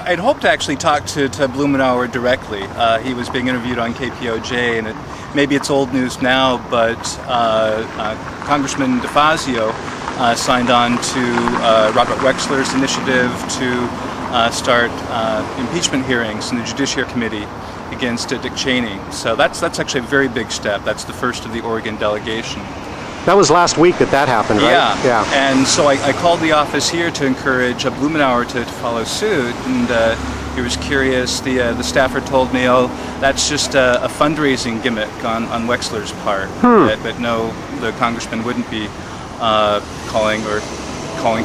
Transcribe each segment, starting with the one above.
I'd hoped to actually talk to Blumenauer directly. He was being interviewed on KPOJ, and maybe it's old news now, but Congressman DeFazio signed on to Robert Wexler's initiative to start impeachment hearings in the Judiciary Committee against Dick Cheney. So that's actually a very big step. That's the first of the Oregon delegation. That was last week that happened, right? Yeah. And so I called the office here to encourage Blumenauer to follow suit, and he was curious. The staffer told me, oh, that's just a fundraising gimmick on Wexler's part, that no, the congressman wouldn't be calling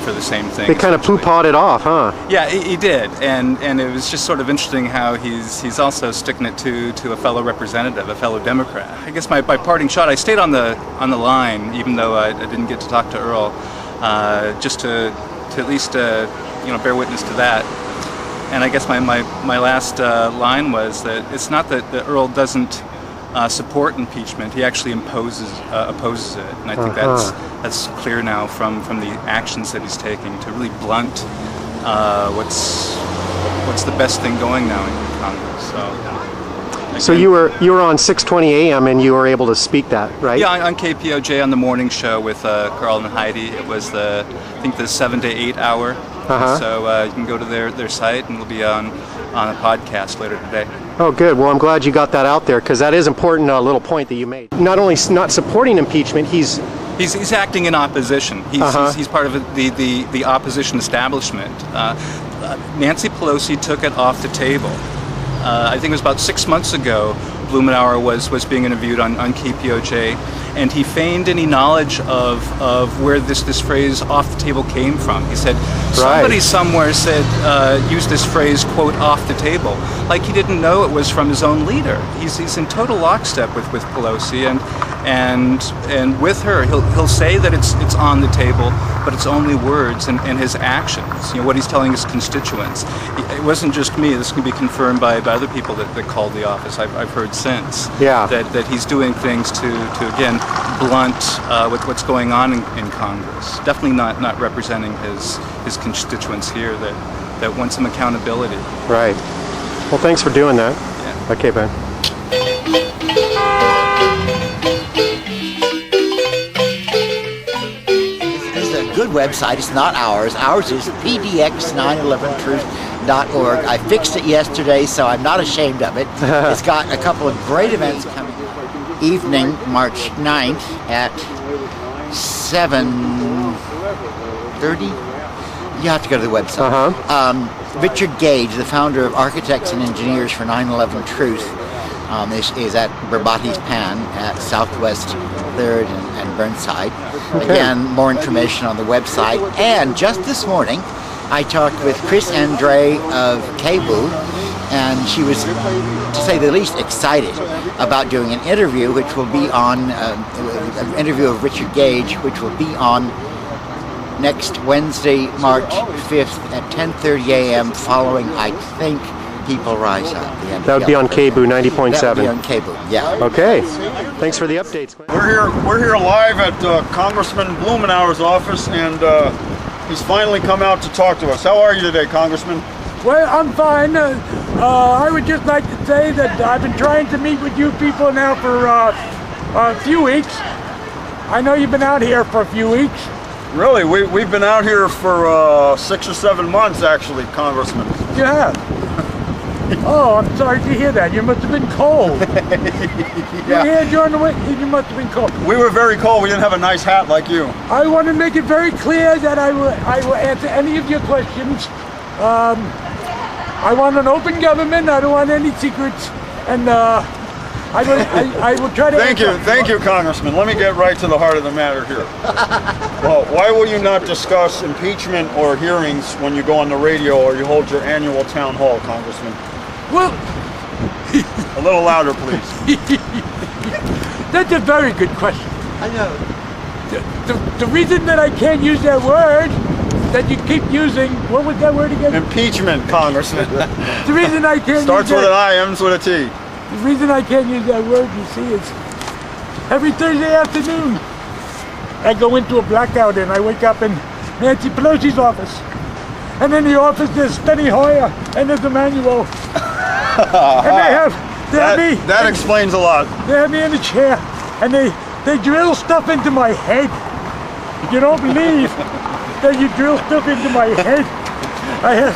for the same thing. They kind of poo-pawed it off, huh? Yeah, he did, and it was just sort of interesting how he's also sticking it to a fellow representative, a fellow Democrat. I guess my parting shot, I stayed on the line, even though I didn't get to talk to Earl, just to at least bear witness to that. And I guess my last line was that it's not that Earl doesn't support impeachment; he actually opposes it, and I think that's clear now from the actions that he's taking to really blunt what's the best thing going now in Congress. So you were on 6:20 a.m. and you were able to speak that, right? Yeah, on KPOJ on the morning show with Carl and Heidi. It was I think the 7 to 8 hour. So you can go to their site, and we'll be on a podcast later today. Oh, good. Well, I'm glad you got that out there, because that is important. Little point that you made. Not only not supporting impeachment, he's acting in opposition. He's part of the opposition establishment. Nancy Pelosi took it off the table. I think it was about 6 months ago. Blumenauer was being interviewed on KPOJ, and he feigned any knowledge of where this phrase "off the table" came from. He said somebody somewhere said use this phrase quote "off the table," like he didn't know it was from his own leader. He's in total lockstep with Pelosi, and with her he'll say that it's on the table, but it's only words and his actions. What he's telling his constituents. It wasn't just me. This can be confirmed by other people that called the office. I've heard since that he's doing things to again blunt what's going on in Congress. Definitely not representing his constituents here that want some accountability. Right. Well, thanks for doing that. Yeah. Okay, Ben. This is a good website. It's not ours. Ours is pdx911truth.org. I fixed it yesterday, so I'm not ashamed of it. It's got a couple of great events coming. Evening, March 9th at 7:30. You have to go to the website. Richard Gage, the founder of Architects and Engineers for 9/11 Truth, is at Berbati's Pan at Southwest 3rd and Burnside. Again, more information on the website. And just this morning, I talked with Chris Andre of KBOO, and she was, to say the least, excited about doing an interview, which will be on, an interview of Richard Gage, which will be on next Wednesday, March 5th at 10:30 a.m. following, I think, People Rise Up. That would be on KBOO 90.7. That would be on KBOO, yeah. Okay. Thanks for the updates. We're here live at Congressman Blumenauer's office, and he's finally come out to talk to us. How are you today, Congressman? Well, I'm fine. I would just like to say that I've been trying to meet with you people now for a few weeks. I know you've been out here for a few weeks. Really? We've been out here for 6 or 7 months, actually, Congressman. You have? Oh, I'm sorry to hear that. You must have been cold. Yeah. You here during the week? You must have been cold. We were very cold. We didn't have a nice hat like you. I want to make it very clear that I will answer any of your questions. I want an open government. I don't want any secrets, and I will try to. Thank you, Congressman. Let me get right to the heart of the matter here. Well, why will you not discuss impeachment or hearings when you go on the radio or you hold your annual town hall, Congressman? Well, a little louder, please. That's a very good question. I know. The reason that I can't use that word that you keep using, what was that word again? Impeachment, Congressman. The reason I can't starts use with an I, ends with a T. The reason I can't use that word, you see, is every Thursday afternoon I go into a blackout and I wake up in Nancy Pelosi's office. And in the office there's Steny Hoyer and there's Emmanuel. And they have me. That explains a lot. They have me in the chair and they drill stuff into my head. You don't believe that you drill stuff into my head. I have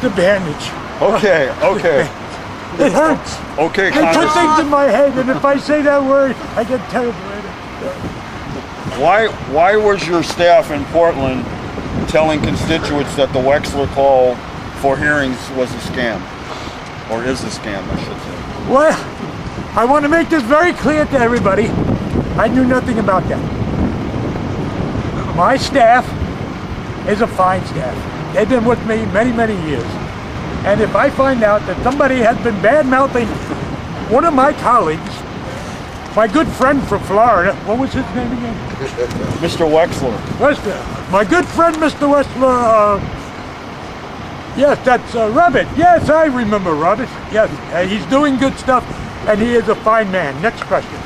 the bandage. Okay. It hurts. Okay, They put Congressman. things in my head, and if I say that word, I get terrible at it. Why was your staff in Portland telling constituents that the Wexler call for hearings was a scam? Or is a scam, I should say. Well, I want to make this very clear to everybody. I knew nothing about that. My staff is a fine staff. They've been with me many, many years. And if I find out that somebody has been bad-mouthing one of my colleagues, my good friend from Florida, what was his name again? Mr. Wexler. Westler. My good friend, Mr. Westler, yes, that's Robert. Yes, I remember Robert. Yes, he's doing good stuff, and he is a fine man. Next question.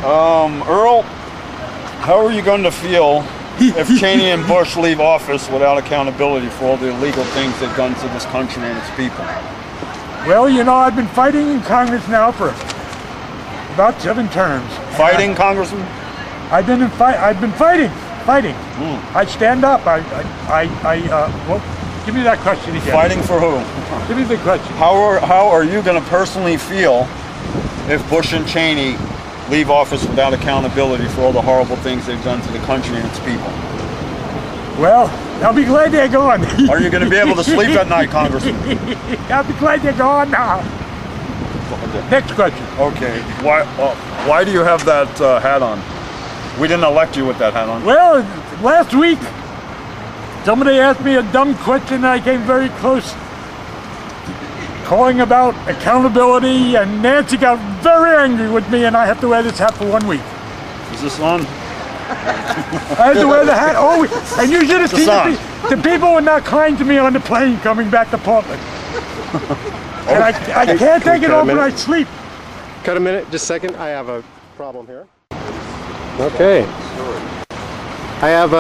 Earl, how are you going to feel if Cheney and Bush leave office without accountability for all the illegal things they've done to this country and its people? Well, you know, I've been fighting in Congress now for about 7 terms. Fighting, Congressman? I've been fighting. I stand up. Well, give me that question again. Fighting for who? Give me the question. How are you going to personally feel if Bush and Cheney leave office without accountability for all the horrible things they've done to the country and its people? Well, I'll be glad they're gone. Are you going to be able to sleep at night, Congressman? I'll be glad they're gone now. Next question. Okay. Why do you have that hat on? We didn't elect you with that hat on. Well, last week, somebody asked me a dumb question and I came very close calling about accountability, and Nancy got very angry with me, and I have to wear this hat for 1 week. Is this on? I have to wear the hat all week. And you should have seen the people were not kind to me on the plane coming back to Portland. And I can't take it off when I sleep. Cut a minute, just a second. I have a problem here. Okay. I have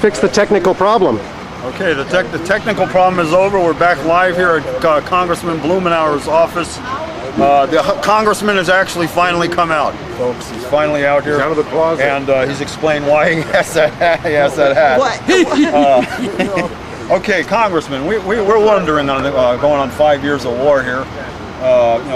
fixed the technical problem. Okay, the technical problem is over. We're back live here at Congressman Blumenauer's office. The congressman has actually finally come out, folks. He's finally out here. Out of the closet. And he's explained why he has that hat. Okay, Congressman, we're wondering, going on 5 years of war here,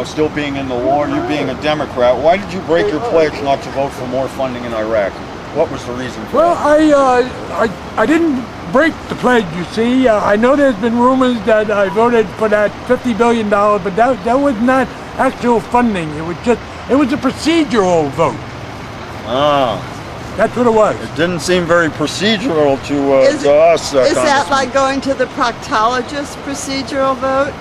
still being in the war, you being a Democrat, why did you break your pledge not to vote for more funding in Iraq? What was the reason for that? Well, I didn't break the pledge, you see. I know there's been rumors that I voted for that $50 billion, but that was not actual funding. It was a procedural vote. Ah. That's what it was. It didn't seem very procedural to us, Is that like going to the proctologist procedural vote?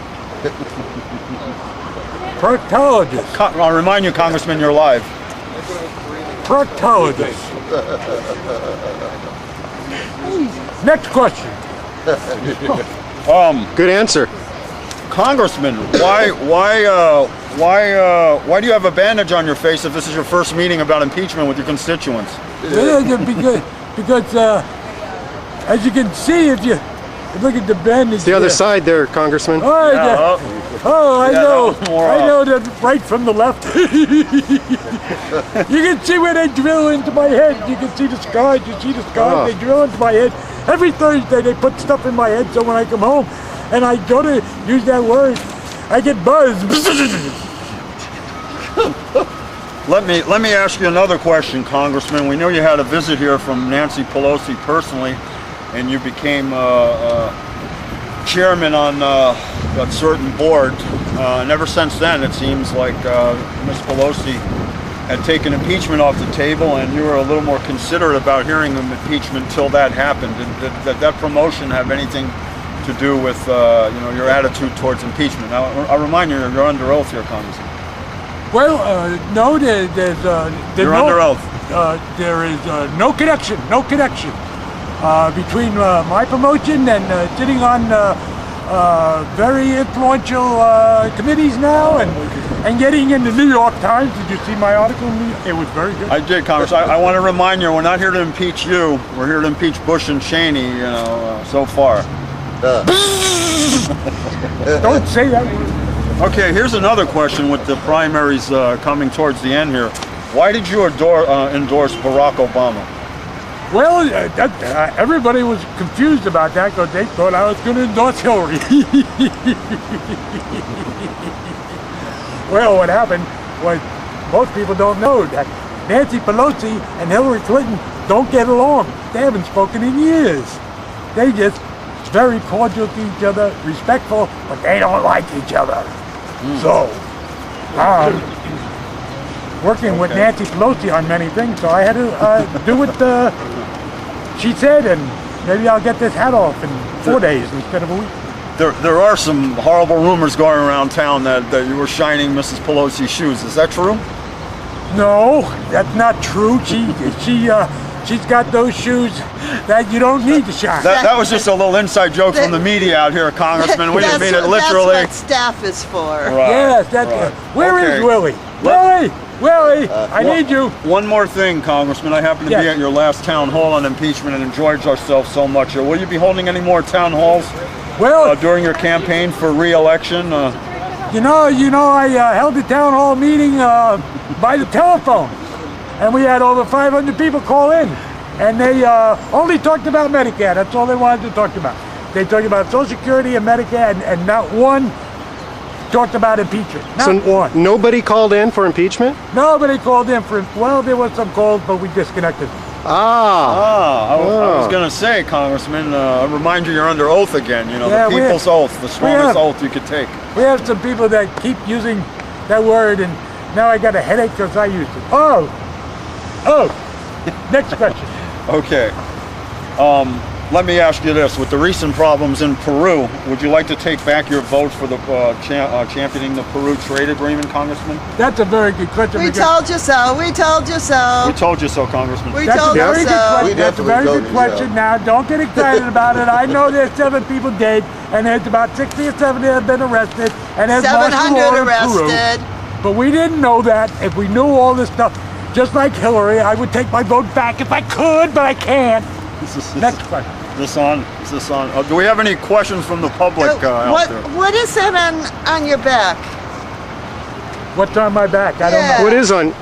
Proctologist. I'll remind you, Congressman, you're live. Proctologist. Next question. Good answer. Congressman, why do you have a bandage on your face if this is your first meeting about impeachment with your constituents? Because as you can see, if you look at the bandage, The other side there, Congressman. I know that right from the left. You can see where they drill into my head. You can see the scars. You see the scars. They drill into my head. Every Thursday they put stuff in my head, so when I come home and I go to use that word, I get buzzed. Let me ask you another question, Congressman. We know you had a visit here from Nancy Pelosi personally, and you became chairman on a certain board. And ever since then, it seems like Ms. Pelosi had taken impeachment off the table, and you were a little more considerate about hearing of impeachment until that happened. Did that promotion have anything to do with your attitude towards impeachment? Now, I'll remind you, you're under oath here, Congressman. Well, no, there's You're under oath. There is no connection between my promotion and sitting on very influential committees now and getting in the New York Times. Did you see my article? It was very good. I did, Congressman. I want to remind you, we're not here to impeach you. We're here to impeach Bush and Cheney, so far. Don't say that word. Okay, here's another question with the primaries coming towards the end here. Why did you endorse Barack Obama? Well, everybody was confused about that because they thought I was going to endorse Hillary. Well, what happened was most people don't know that Nancy Pelosi and Hillary Clinton don't get along. They haven't spoken in years. They just very cordial to each other, respectful, but they don't like each other. So, working with Nancy Pelosi on many things, so I had to do what she said, and maybe I'll get this hat off in 4 days instead of a week. There are some horrible rumors going around town that you were shining Mrs. Pelosi's shoes. Is that true? No, that's not true. She's got those shoes that you don't need to shine. That was just a little inside joke from the media out here, Congressman. We didn't mean it literally. That's what staff is for. Right, Yes, that's right. Where is Okay. Willie? Willie, I need you. One more thing, Congressman. I happened to be Yes. at your last town hall on impeachment and enjoyed ourselves so much. Will you be holding any more town halls Well, during your campaign for re-election? you know, I held the town hall meeting by the telephone, and we had over 500 people call in, and they only talked about Medicare. That's all they wanted to talk about. They talked about Social Security and Medicare, and not one talked about impeachment. Not one. Nobody called in for impeachment? Nobody called in for. Well, there was some calls, but we disconnected. Ah. I was going to say, Congressman, remind you you're under oath again. You know, Yeah, the people's oath, the strongest oath you could take. We have some people that keep using that word, and now I got a headache because I used it. Oh. Next question. Okay. Let me ask you this. With the recent problems in Peru, would you like to take back your vote for the championing the Peru trade agreement, Congressman? That's a very good question. We because told you so. We told you so. We told you so, Congressman. We That's a told you very good so. question. That's a very good question. Now, don't get excited about it. I know there's 7 people dead, and there's about 60 or 70 that have been arrested, and there's martial 700 law in Peru. arrested. But we didn't know that. If we knew all this stuff, just like Hillary, I would take my vote back if I could, but I can't. Next question. Is this on? Do we have any questions from the public out there? What is that on your back? What's on my back? I don't Yeah. know. What is on?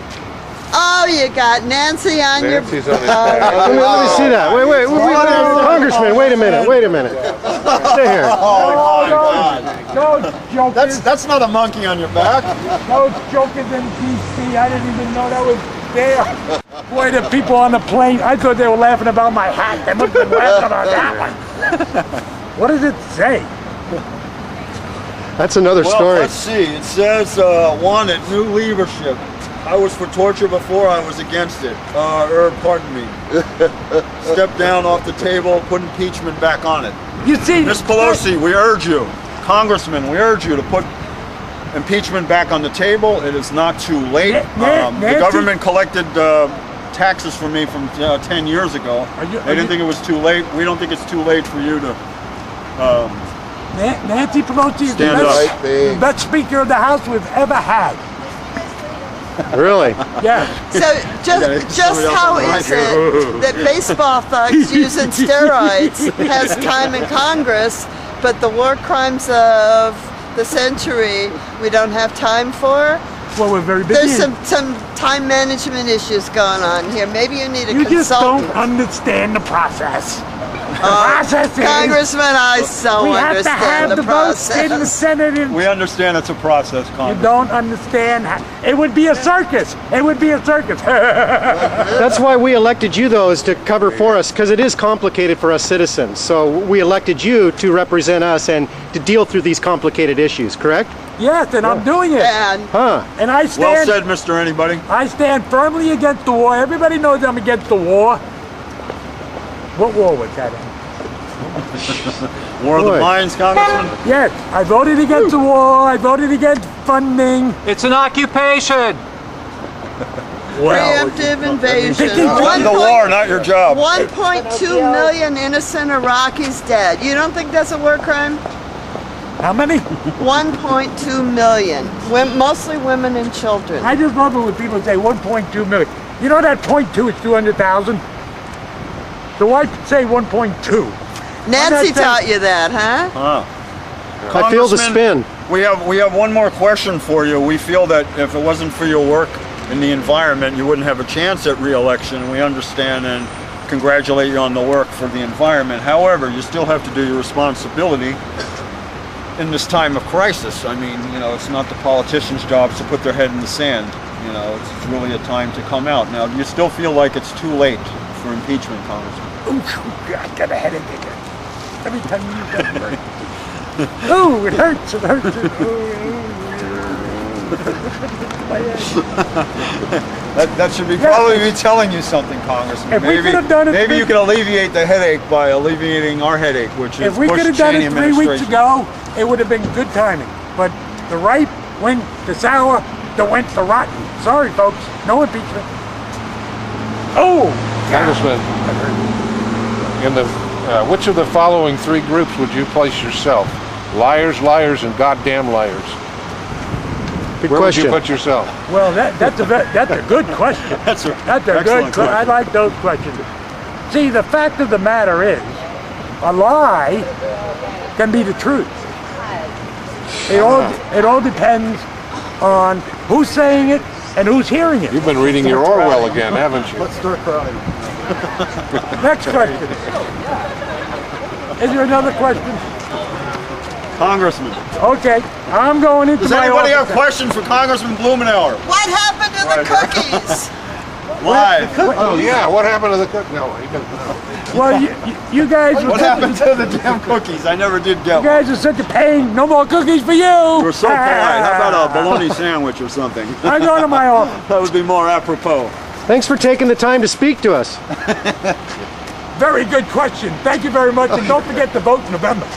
Oh, you got Nancy on your Let me see that. Wait, Congressman, wait a minute. Stay here. No jokers. That's not a monkey on your back. No jokers in D.C. I didn't even know that was there. Boy, the people on the plane, I thought they were laughing about my hat. They must have been laughing about that one. What does it say? That's another Well, story. let's see. It says, wanted, new leadership. I was for torture before, I was against it. Pardon me. Step down off the table, put impeachment back on it. You see, Ms. Pelosi, we urge you. Congressman, we urge you to put impeachment back on the table. It is not too late. The government collected taxes from me from 10 years ago. They didn't think it was too late. We don't think it's too late for you to Nancy Pelosi is stand up. the best speaker of the House we've ever had. Really? Yeah. So just how is it that baseball thugs using steroids has time in Congress, but the war crimes of the century we don't have time for? Well, we're very busy. There's some time management issues going on here. Maybe you need a You just consultant. don't understand the process. The process is Congressman, I so we have to have understand the votes in the process. Senate. And We understand it's a process, you Congressman. don't understand. It would be a circus. It would be a circus. That's why we elected you, though, is to cover for us, because it is complicated for us citizens. So we elected you to represent us and to deal through these complicated issues, correct? Yes, and I'm doing it. And And I Well stand. said, Mr. Anybody. I stand firmly against the war. Everybody knows I'm against the war. What war was that in? War of the Boy. Minds, Congressman. Yes, I voted against the war. I voted against funding. It's an occupation. preemptive invasion. Run the war, not your job. 1.2 million innocent Iraqis dead. You don't think that's a war crime? How many? 1.2 million. Mostly women and children. I just love it when people say 1.2 million. You know that 0.2 is 200,000? So why say 1.2? Nancy taught you that, huh? I feel the Congressman, spin. We have one more question for you. We feel that if it wasn't for your work in the environment, you wouldn't have a chance at re-election. We understand and congratulate you on the work for the environment. However, you still have to do your responsibility in this time of crisis. I mean, you know, it's not the politicians' jobs to put their head in the sand. You know, it's really a time to come out. Now, do you still feel like it's too late for impeachment, Congressman? Ooh, I got a headache again. Every time you use that word. Ooh, it hurts, it hurts. That should probably be telling you something, Congressman. If we could have done it maybe you could alleviate the headache by alleviating our headache, which is if we Bush could have done Cheney it 3 weeks administration. ago, it would have been good timing. But the ripe went to sour, the went to rotten. Sorry, folks, no impeachment. Oh, Congressman, in the which of the following 3 groups would you place yourself? Liars, liars, and goddamn liars. Good Where question. would you put yourself? well, that's a good question. That's a That's a excellent good. question. I like those questions. See, the fact of the matter is, a lie can be the truth. It all depends on who's saying it and who's hearing it. You've been reading your Orwell again, haven't you? Let's start crying. Next question. Is there another question? Congressman, Okay, I'm going into does my anybody have office. questions for Congressman Blumenauer? What happened to the cookies? Live. Oh yeah, what happened to the cook? No, he doesn't know. Well, you guys were What happened to the damn cookies? I never did get You one. guys are such a pain. No more cookies for you. We're so polite. How about a bologna sandwich or something? I'm going to my office. That would be more apropos. Thanks for taking the time to speak to us. Very good question. Thank you very much, and don't forget to vote in November.